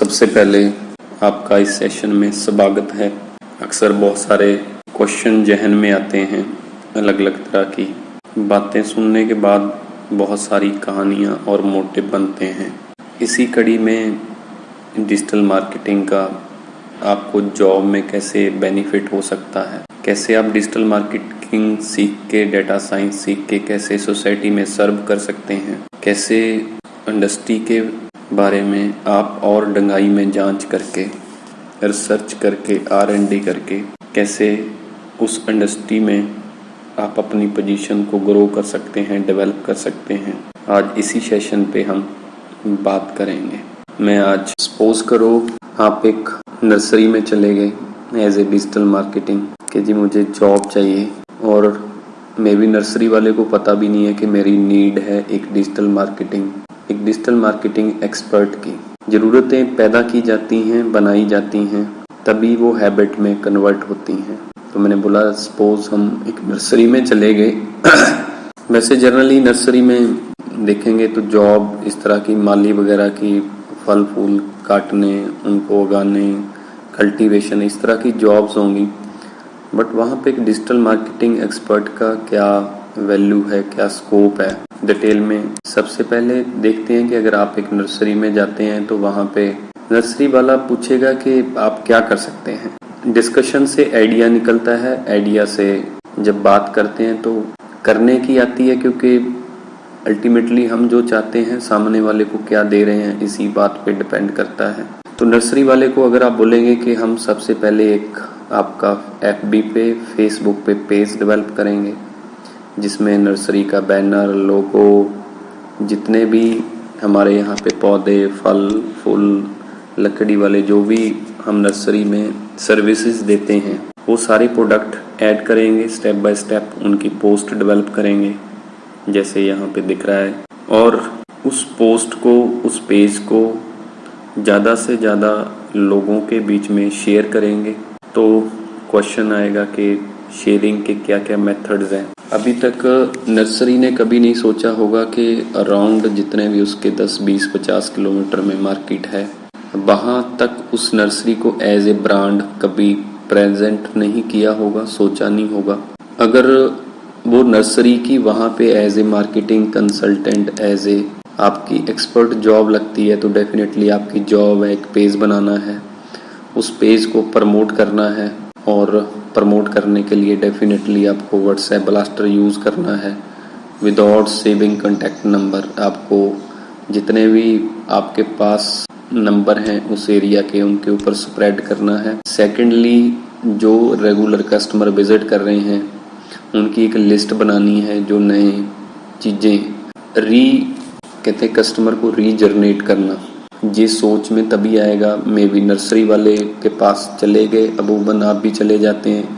सबसे पहले आपका इस सेशन में स्वागत है। अक्सर बहुत सारे क्वेश्चन जहन में आते हैं, अलग अलग तरह की बातें सुनने के बाद बहुत सारी कहानियाँ और मोटिव बनते हैं। इसी कड़ी में डिजिटल मार्केटिंग का आपको जॉब में कैसे बेनिफिट हो सकता है, कैसे आप डिजिटल मार्केटिंग सीख के, डाटा साइंस सीख के कैसे सोसाइटी में सर्व कर सकते हैं, कैसे इंडस्ट्री के बारे में आप और डंगाई में जांच करके, रिसर्च करके, R&D करके कैसे उस इंडस्ट्री में आप अपनी पोजीशन को ग्रो कर सकते हैं, डेवलप कर सकते हैं। आज इसी सेशन पे हम बात करेंगे। मैं आज सपोज करो आप एक नर्सरी में चले गए एज ए डिजिटल मार्केटिंग कि जी मुझे जॉब चाहिए, और मे बी नर्सरी वाले को पता भी नहीं है कि मेरी नीड है एक डिजिटल मार्केटिंग एक्सपर्ट की। ज़रूरतें पैदा की जाती हैं, बनाई जाती हैं, तभी वो हैबिट में कन्वर्ट होती हैं। तो मैंने बोला सपोज हम एक नर्सरी में चले गए। वैसे जनरली नर्सरी में देखेंगे तो जॉब इस तरह की माली वगैरह की, फल फूल काटने, उनको उगाने, कल्टीवेशन, इस तरह की जॉब्स होंगी। बट वहाँ पे एक डिजिटल मार्केटिंग एक्सपर्ट का क्या वैल्यू है, क्या स्कोप है, डिटेल में सबसे पहले देखते हैं कि अगर आप एक नर्सरी में जाते हैं तो वहाँ पे नर्सरी वाला पूछेगा कि आप क्या कर सकते हैं। डिस्कशन से आइडिया निकलता है, आइडिया से जब बात करते हैं तो करने की आती है, क्योंकि अल्टीमेटली हम जो चाहते हैं सामने वाले को क्या दे रहे हैं इसी बात पे डिपेंड करता है। तो नर्सरी वाले को अगर आप बोलेंगे कि हम सबसे पहले एक आपका FB पे, फेसबुक पे पेज डेवलप करेंगे जिसमें नर्सरी का बैनर, लोगो, जितने भी हमारे यहाँ पे पौधे, फल फूल, लकड़ी वाले जो भी हम नर्सरी में सर्विसेज देते हैं वो सारे प्रोडक्ट ऐड करेंगे। स्टेप बाय स्टेप उनकी पोस्ट डेवलप करेंगे जैसे यहाँ पे दिख रहा है, और उस पोस्ट को, उस पेज को ज़्यादा से ज़्यादा लोगों के बीच में शेयर करेंगे। तो क्वेश्चन आएगा कि शेयरिंग के क्या क्या मेथड्स हैं। अभी तक नर्सरी ने कभी नहीं सोचा होगा कि अराउंड जितने भी उसके 10, 20, 50 किलोमीटर में मार्केट है, वहाँ तक उस नर्सरी को एज ए ब्रांड कभी प्रेजेंट नहीं किया होगा, सोचा नहीं होगा। अगर वो नर्सरी की वहाँ पे as a marketing consultant, as a आपकी एक्सपर्ट जॉब लगती है, तो डेफिनेटली आपकी जॉब है एक पेज बनाना है, उस पेज को प्रमोट करना है, और प्रमोट करने के लिए डेफिनेटली आपको व्हाट्सएप ब्लास्टर यूज़ करना है विदाउट सेविंग कॉन्टैक्ट नंबर। आपको जितने भी आपके पास नंबर हैं उस एरिया के, उनके ऊपर स्प्रेड करना है। सेकेंडली, जो रेगुलर कस्टमर विजिट कर रहे हैं उनकी एक लिस्ट बनानी है, जो नए चीज़ें कहते हैं कस्टमर को रीजनरेट करना। ये सोच में तभी आएगा। मे बी नर्सरी वाले के पास चले गए, अबूबन आप भी चले जाते हैं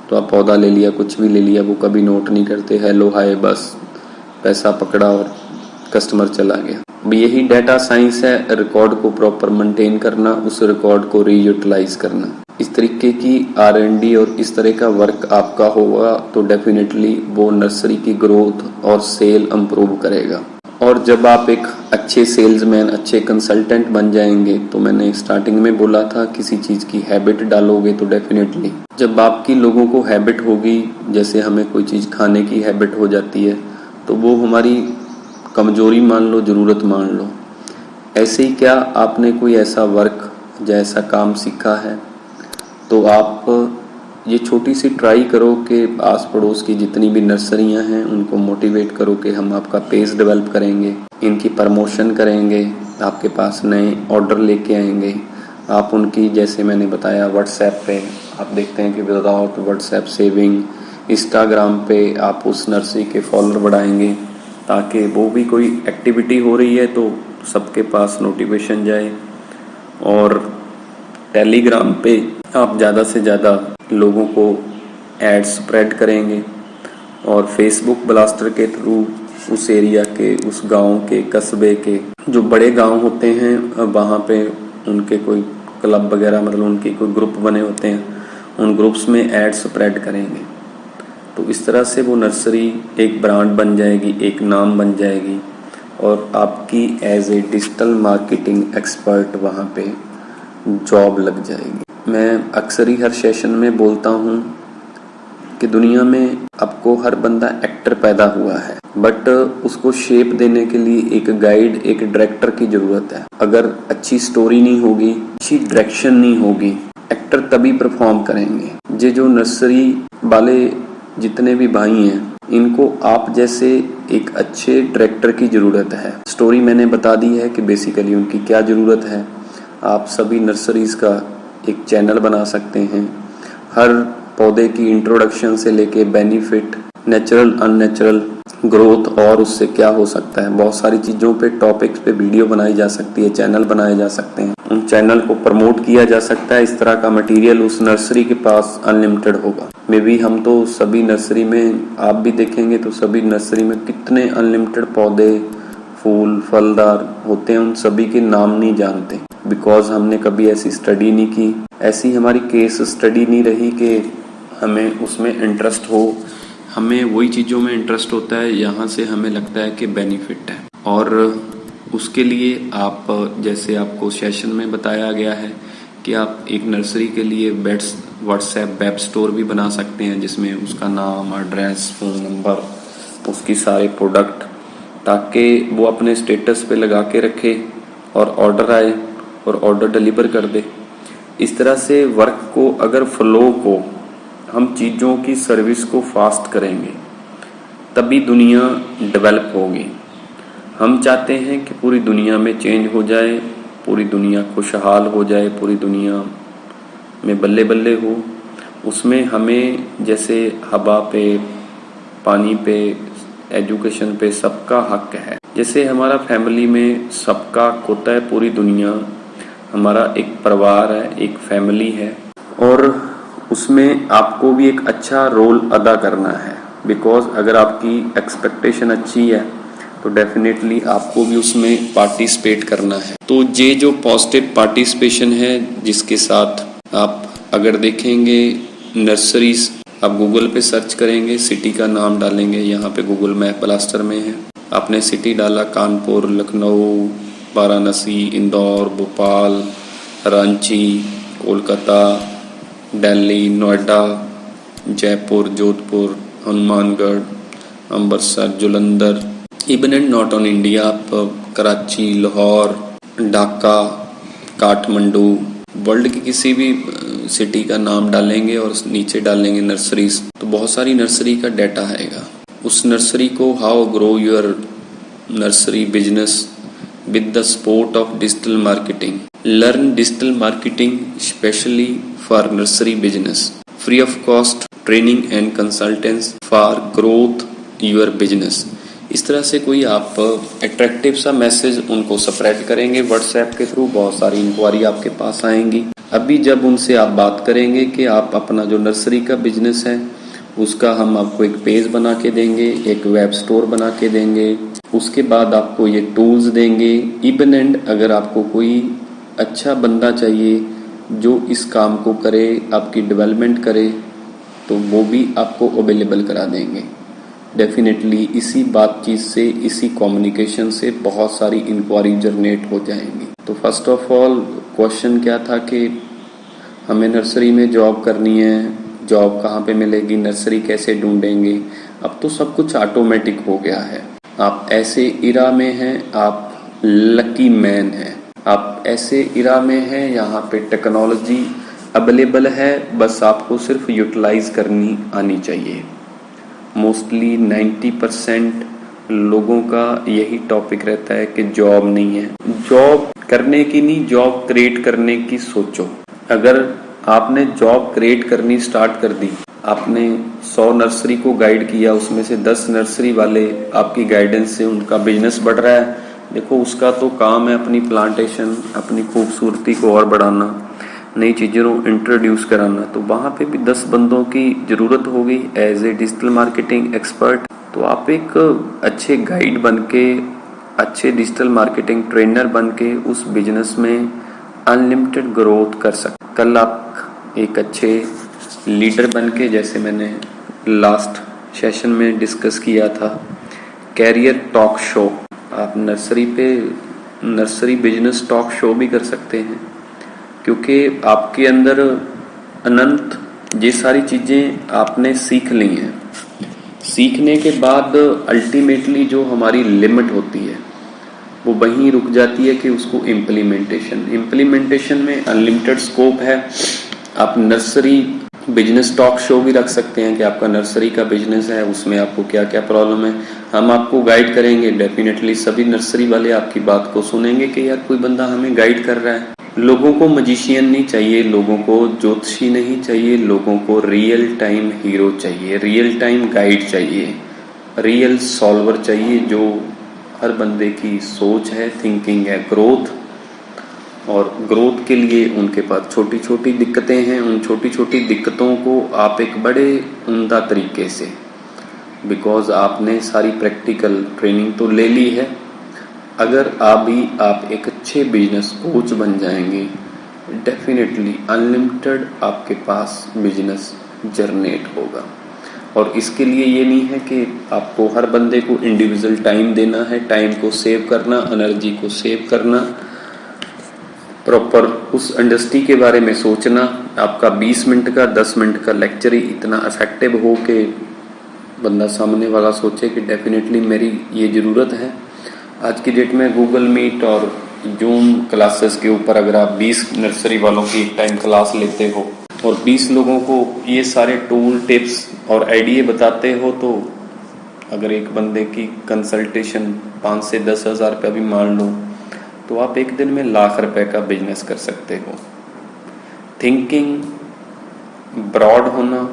तो आप पौधा ले लिया, कुछ भी ले लिया, वो कभी नोट नहीं करते, हेलो हाय, बस पैसा पकड़ा और कस्टमर चला गया। अब यही डाटा साइंस है, रिकॉर्ड को प्रॉपर मेंटेन करना, उस रिकॉर्ड को रीयूटिलाइज करना। इस तरीके की R&D और इस तरह का वर्क आपका होगा तो डेफिनेटली वो नर्सरी की ग्रोथ और सेल इंप्रूव करेगा। और जब आप एक अच्छे सेल्समैन, अच्छे कंसल्टेंट बन जाएंगे, तो मैंने स्टार्टिंग में बोला था किसी चीज़ की हैबिट डालोगे तो डेफिनेटली जब आपकी लोगों को हैबिट होगी, जैसे हमें कोई चीज़ खाने की हैबिट हो जाती है तो वो हमारी कमजोरी मान लो, ज़रूरत मान लो। ऐसे ही क्या आपने कोई ऐसा वर्क या ऐसा काम सीखा है तो आप ये छोटी सी ट्राई करो कि आस पड़ोस की जितनी भी नर्सरियां हैं उनको मोटिवेट करो कि हम आपका पेज डेवलप करेंगे, इनकी प्रमोशन करेंगे, आपके पास नए ऑर्डर लेके आएंगे। आप उनकी, जैसे मैंने बताया, व्हाट्सएप पे आप देखते हैं कि विदाउट व्हाट्सएप सेविंग, इंस्टाग्राम पे आप उस नर्सरी के फॉलोअर बढ़ाएंगे ताकि वो भी कोई एक्टिविटी हो रही है तो सबके पास नोटिफिकेशन जाए। और टेलीग्राम पे आप ज़्यादा से ज़्यादा लोगों को एड स्प्रेड करेंगे, और फेसबुक ब्लास्टर के थ्रू उस एरिया के, उस गांव के, कस्बे के जो बड़े गांव होते हैं वहाँ पे उनके कोई क्लब वगैरह, मतलब उनके कोई ग्रुप बने होते हैं, उन ग्रुप्स में एड स्प्रेड करेंगे। तो इस तरह से वो नर्सरी एक ब्रांड बन जाएगी, एक नाम बन जाएगी, और आपकी as a digital marketing expert वहाँ पे जॉब लग जाएगी। मैं अक्सर ही हर सेशन में बोलता हूँ कि दुनिया में आपको हर बंदा एक्टर पैदा हुआ है, बट उसको शेप देने के लिए एक गाइड, एक डायरेक्टर की जरूरत है। अगर अच्छी स्टोरी नहीं होगी, अच्छी डायरेक्शन नहीं होगी, एक्टर तभी परफॉर्म करेंगे। ये जो नर्सरी वाले जितने भी भाई हैं, इनको आप जैसे एक अच्छे डायरेक्टर की जरूरत है। स्टोरी मैंने बता दी है कि बेसिकली उनकी क्या जरूरत है। आप सभी नर्सरीज का एक चैनल बना सकते हैं। हर पौधे की इंट्रोडक्शन से लेके बेनिफिट, नेचुरल अननेचुरल ग्रोथ और उससे क्या हो सकता है, बहुत सारी चीज़ों पे, टॉपिक्स पे वीडियो बनाई जा सकती है, चैनल बनाए जा सकते हैं, उन चैनल को प्रमोट किया जा सकता है। इस तरह का मटेरियल उस नर्सरी के पास अनलिमिटेड होगा। मे बी हम तो सभी नर्सरी में, आप भी देखेंगे तो सभी नर्सरी में कितने अनलिमिटेड पौधे, फूल, फलदार होते हैं, उन सभी के नाम नहीं जानते, बिकॉज हमने कभी ऐसी स्टडी नहीं की। ऐसी हमारी केस स्टडी नहीं रही कि हमें उसमें इंटरेस्ट हो। हमें वही चीज़ों में इंटरेस्ट होता है यहाँ से हमें लगता है कि बेनिफिट है, और उसके लिए आप, जैसे आपको सेशन में बताया गया है कि आप एक नर्सरी के लिए व्हाट्सएप वेब स्टोर भी बना सकते हैं, जिसमें उसका नाम, एड्रेस, फ़ोन नंबर, उसकी सारे प्रोडक्ट, ताकि वो अपने स्टेटस पे लगा के रखे और ऑर्डर आए और ऑर्डर डिलीवर कर दे। इस तरह से वर्क को, अगर फ्लो को, हम चीज़ों की सर्विस को फास्ट करेंगे, तभी दुनिया डेवलप होगी। हम चाहते हैं कि पूरी दुनिया में चेंज हो जाए, पूरी दुनिया खुशहाल हो जाए, पूरी दुनिया में बल्ले बल्ले हो। उसमें हमें जैसे हवा पे, पानी पे, एजुकेशन पे सबका हक है। जैसे हमारा फैमिली में सबका हक होता है, पूरी दुनिया हमारा एक परिवार है, एक फैमिली है, और उसमें आपको भी एक अच्छा रोल अदा करना है। बिकॉज अगर आपकी एक्सपेक्टेशन अच्छी है तो डेफिनेटली आपको भी उसमें पार्टिसिपेट करना है। तो ये जो पॉजिटिव पार्टिसिपेशन है, जिसके साथ आप अगर देखेंगे नर्सरीज, आप गूगल पे सर्च करेंगे, सिटी का नाम डालेंगे, यहाँ पे गूगल मैप ब्लास्टर में है, आपने सिटी डाला, Kanpur, Lucknow, Varanasi, Indore, Bhopal, Ranchi, Kolkata, Delhi, Noida, Jaipur, Jodhpur, Hanumangarh, Amritsar, Jalandhar, even and not on India, आप कराची, लाहौर, ढाका, काठमांडू, वर्ल्ड की किसी भी सिटी का नाम डालेंगे और नीचे डालेंगे नर्सरीज, तो बहुत सारी नर्सरी का डाटा आएगा। उस नर्सरी को how grow your nursery business with the support of digital marketing. Learn digital marketing especially for nursery business. Free of cost training and consultants for growth your business. इस तरह से कोई आप attractive सा message उनको spread करेंगे WhatsApp के through, बहुत सारी इंक्वायरी आपके पास आएंगी। अभी जब उनसे आप बात करेंगे कि आप अपना जो नर्सरी का बिजनेस है उसका हम आपको एक पेज बना के देंगे, एक वेब स्टोर बना के देंगे, उसके बाद आपको ये टूल्स देंगे। इवन एंड अगर आपको कोई अच्छा बंदा चाहिए जो इस काम को करे, आपकी डेवलपमेंट करे, तो वो भी आपको अवेलेबल करा देंगे। डेफिनेटली इसी बातचीत से, इसी कम्युनिकेशन से बहुत सारी इंक्वायरी जनरेट हो जाएंगी। तो फर्स्ट ऑफ ऑल क्वेश्चन क्या था कि हमें नर्सरी में जॉब करनी है, जॉब कहाँ पे मिलेगी, नर्सरी कैसे ढूंढेंगे। अब तो सब कुछ ऑटोमेटिक हो गया है। आप ऐसे इरा में हैं, आप लकी मैन हैं। आप ऐसे इरा में हैं यहाँ पे टेक्नोलॉजी अवेलेबल है, बस आपको सिर्फ यूटिलाइज करनी आनी चाहिए। मोस्टली 90% लोगों का यही टॉपिक रहता है कि जॉब नहीं है। जॉब करने की नहीं, जॉब क्रिएट करने की सोचो। अगर आपने जॉब क्रिएट करनी स्टार्ट कर दी, आपने 100 नर्सरी को गाइड किया, उसमें से 10 नर्सरी वाले आपकी गाइडेंस से उनका बिजनेस बढ़ रहा है, देखो उसका तो काम है अपनी प्लांटेशन, अपनी खूबसूरती को और बढ़ाना, नई चीज़ों इंट्रोड्यूस कराना। तो वहाँ पे भी 10 बंदों की ज़रूरत होगी as a digital marketing expert. तो आप एक अच्छे गाइड बन के, अच्छे डिजिटल मार्केटिंग ट्रेनर बन के उस बिजनेस में अनलिमिटेड ग्रोथ कर सकते। कल आप एक अच्छे लीडर बन के, जैसे मैंने लास्ट सेशन में डिस्कस किया था, कैरियर टॉक शो, आप नर्सरी पे नर्सरी बिजनेस टॉक शो भी कर सकते हैं। क्योंकि आपके अंदर अनंत ये सारी चीज़ें आपने सीख ली हैं। सीखने के बाद अल्टीमेटली जो हमारी लिमिट होती है वो वहीं रुक जाती है कि उसको इम्प्लीमेंटेशन में अनलिमिटेड स्कोप है। आप नर्सरी बिजनेस टॉक शो भी रख सकते हैं कि आपका नर्सरी का बिजनेस है, उसमें आपको क्या क्या प्रॉब्लम है, हम आपको गाइड करेंगे। डेफिनेटली सभी नर्सरी वाले आपकी बात को सुनेंगे कि यार कोई बंदा हमें गाइड कर रहा है। लोगों को मजिशियन नहीं चाहिए, लोगों को ज्योतिषी नहीं चाहिए, लोगों को रियल टाइम हीरो चाहिए, रियल टाइम गाइड चाहिए, रियल सॉल्वर चाहिए। जो हर बंदे की सोच है, थिंकिंग है, ग्रोथ, और ग्रोथ के लिए उनके पास छोटी छोटी दिक्कतें हैं। उन छोटी छोटी दिक्कतों को आप एक बड़े उम्दा तरीके से, बिकॉज आपने सारी प्रैक्टिकल ट्रेनिंग तो ले ली है, अगर आप एक अच्छे बिजनेस कोच बन जाएंगे, डेफिनेटली अनलिमिटेड आपके पास बिजनेस जनरेट होगा। और इसके लिए ये नहीं है कि आपको हर बंदे को इंडिविजुअल टाइम देना है, टाइम को सेव करना, एनर्जी को सेव करना, प्रॉपर उस इंडस्ट्री के बारे में सोचना। आपका 20 मिनट का 10 मिनट का लेक्चर ही इतना इफेक्टिव हो कि बंदा सामने वाला सोचे कि डेफिनेटली मेरी ये ज़रूरत है। आज की डेट में गूगल मीट और जूम क्लासेस के ऊपर अगर आप 20 नर्सरी वालों की एक टाइम क्लास लेते हो और 20 लोगों को ये सारे टूल टिप्स और आइडिया बताते हो, तो अगर एक बंदे की कंसल्टेशन 5 से 10 हज़ार रुपया भी मान लो, तो आप एक दिन में लाख रुपए का बिजनेस कर सकते हो। थिंकिंग ब्रॉड होना,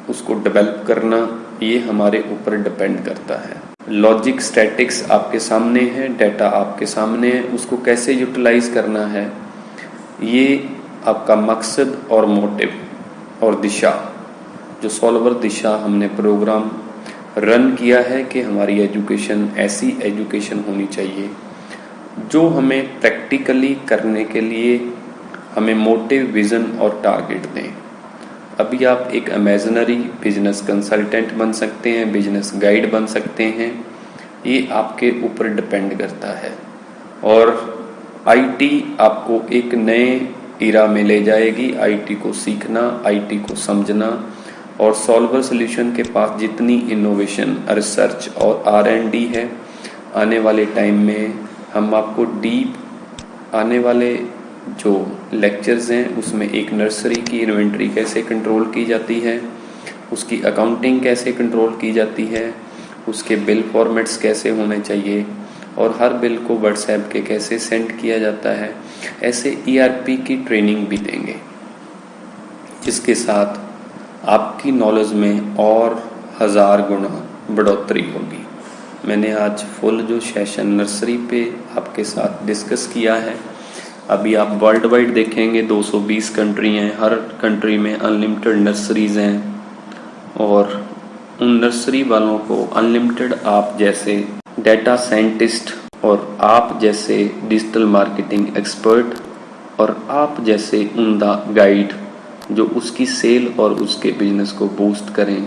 उसको डेवलप करना, ये हमारे ऊपर डिपेंड करता है। लॉजिक स्टैटिक्स आपके सामने है, डाटा आपके सामने है, उसको कैसे यूटिलाइज करना है, ये आपका मकसद और मोटिव और दिशा, जो सॉल्वर दिशा हमने प्रोग्राम रन किया है कि हमारी एजुकेशन ऐसी एजुकेशन होनी चाहिए जो हमें प्रैक्टिकली करने के लिए हमें मोटिव, विज़न और टारगेट दें। अभी आप एक इमेजिनरी बिजनेस कंसल्टेंट बन सकते हैं, बिजनेस गाइड बन सकते हैं, ये आपके ऊपर डिपेंड करता है। और आईटी आपको एक नए इरा में ले जाएगी। आईटी को सीखना, आईटी को समझना, और सॉल्वर सॉल्यूशन के पास जितनी इनोवेशन, रिसर्च और R&D है, आने वाले टाइम में हम आपको डीप आने वाले जो लेक्चर्स हैं उसमें एक नर्सरी की इन्वेंट्री कैसे कंट्रोल की जाती है, उसकी अकाउंटिंग कैसे कंट्रोल की जाती है, उसके बिल फॉर्मेट्स कैसे होने चाहिए, और हर बिल को व्हाट्सएप के कैसे सेंड किया जाता है, ऐसे ERP की ट्रेनिंग भी देंगे, जिसके साथ आपकी नॉलेज में और 1000 गुना बढ़ोतरी होगी। मैंने आज फुल जो सेशन नर्सरी पे आपके साथ डिस्कस किया है, अभी आप वर्ल्ड वाइड देखेंगे 220 कंट्री हैं, हर कंट्री में अनलिमिटेड नर्सरीज हैं, और उन नर्सरी वालों को अनलिमिटेड आप जैसे डेटा साइंटिस्ट और आप जैसे डिजिटल मार्केटिंग एक्सपर्ट और आप जैसे उम्दा गाइड जो उसकी सेल और उसके बिजनेस को बूस्ट करें,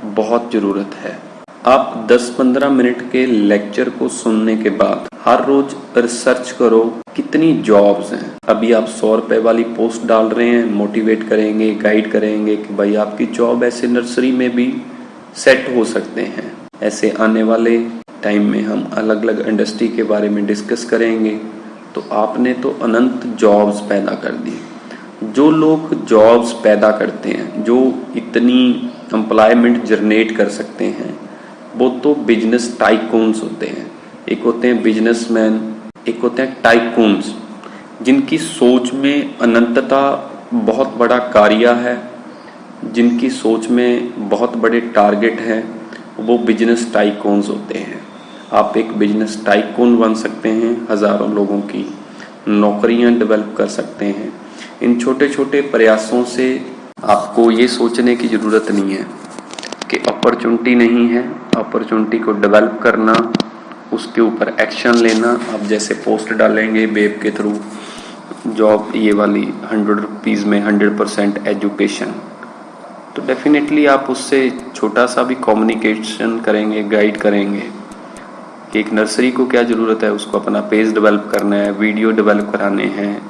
बहुत ज़रूरत है। आप 10-15 मिनट के लेक्चर को सुनने के बाद हर रोज रिसर्च करो कितनी जॉब्स हैं। अभी आप 100 रुपए वाली पोस्ट डाल रहे हैं, मोटिवेट करेंगे, गाइड करेंगे कि भाई आपकी जॉब ऐसे नर्सरी में भी सेट हो सकते हैं। ऐसे आने वाले टाइम में हम अलग अलग इंडस्ट्री के बारे में डिस्कस करेंगे। तो आपने तो अनंत जॉब्स पैदा कर दी। जो लोग जॉब्स पैदा करते हैं, जो इतनी एम्प्लॉयमेंट जनरेट कर सकते हैं, वो तो बिजनेस टाइकून्स होते हैं। एक होते हैं बिजनेसमैन, एक होते हैं टाइकून्स, जिनकी सोच में अनंतता बहुत बड़ा कार्य है, जिनकी सोच में बहुत बड़े टारगेट हैं, वो बिजनेस टाइकून्स होते हैं। आप एक बिजनेस टाइकून बन सकते हैं, हज़ारों लोगों की नौकरियां डेवलप कर सकते हैं। इन छोटे छोटे प्रयासों से आपको ये सोचने की ज़रूरत नहीं है कि अपॉर्चुनिटी नहीं है। अपॉर्चुनिटी को डेवलप करना, उसके ऊपर एक्शन लेना। आप जैसे पोस्ट डालेंगे वेब के थ्रू जॉब ये वाली 100 रुपीज़ में 100% एजुकेशन, तो डेफिनेटली आप उससे छोटा सा भी कम्युनिकेशन करेंगे, गाइड करेंगे कि एक नर्सरी को क्या ज़रूरत है, उसको अपना पेज डेवलप करना है, वीडियो डेवलप कराने हैं,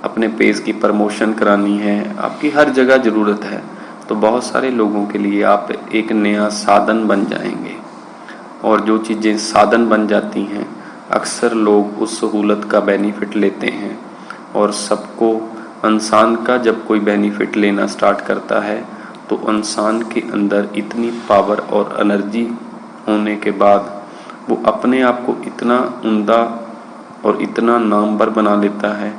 अपने पेज की प्रमोशन करानी है, आपकी हर जगह ज़रूरत है, तो बहुत सारे लोगों के लिए आप एक नया साधन बन जाएंगे। और जो चीज़ें साधन बन जाती हैं, अक्सर लोग उस सहूलत का बेनिफिट लेते हैं। और सबको, इंसान का जब कोई बेनिफिट लेना स्टार्ट करता है तो इंसान के अंदर इतनी पावर और एनर्जी होने के बाद वो अपने आप को इतना उम्दा और इतना नामवर बना लेता है,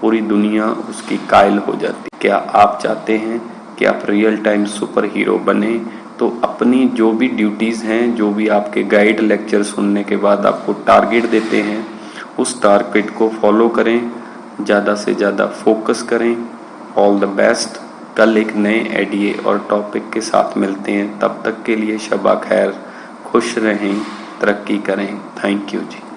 पूरी दुनिया उसकी कायल हो जाती। क्या आप चाहते हैं कि आप रियल टाइम सुपर हीरो बने? तो अपनी जो भी ड्यूटीज़ हैं, जो भी आपके गाइड लेक्चर सुनने के बाद आपको टारगेट देते हैं, उस टारगेट को फॉलो करें, ज़्यादा से ज़्यादा फोकस करें। All the best. कल एक नए आइडिये और टॉपिक के साथ मिलते हैं, तब तक के लिए शबा खैर, खुश रहें, तरक्की करें। Thank you ji.